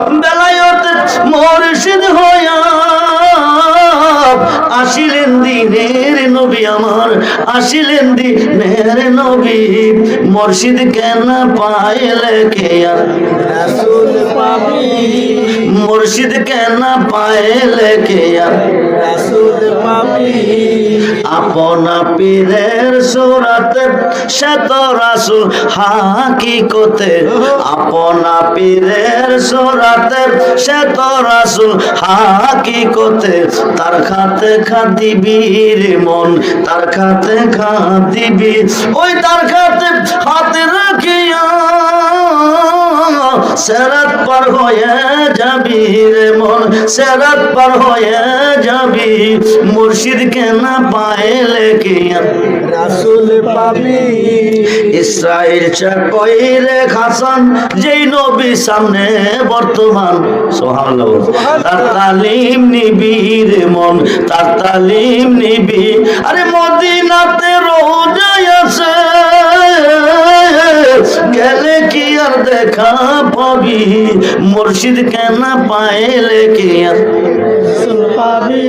বেলায়েত মুর্শিদ হইয়া আসিলেন দিনের নবী আমার, আসিলেন দিনের নবী। মুর্শিদ কেন পাইলে কে আর রাসূল পাবি, মুর্শিদ কেন পাইলে কে আর রাসূল পাবি। আপনা পীরের সুরাতে সে তো রাসূল হাকিকতে, আপনা পীরের সুরাতে সে তো রাসূল হাকিকতে। তার খাতে খাদিবি রে মন, তার খাতে খাদিবি, ওই তার খাতে হাতে রাখিয়া সেরাত পার হয়ে যাবি রে মন, সেরাত পার হয়ে যাবি। মুর্শিদ কেন পাইলে কি রাসূল পাবি। ইসরাইল চাকইরে হাসান যেই নবী সামনে বর্তমান, সুবহানাল্লাহ, তার তালিম নিবি রে মন, তার তালিম নিবি। আরে মদিনাতে রোজায় আছে, গেলে কি আর দেখা পাবি। মুর্শিদ কেন পাইলে কি আর রাসূল পাবি।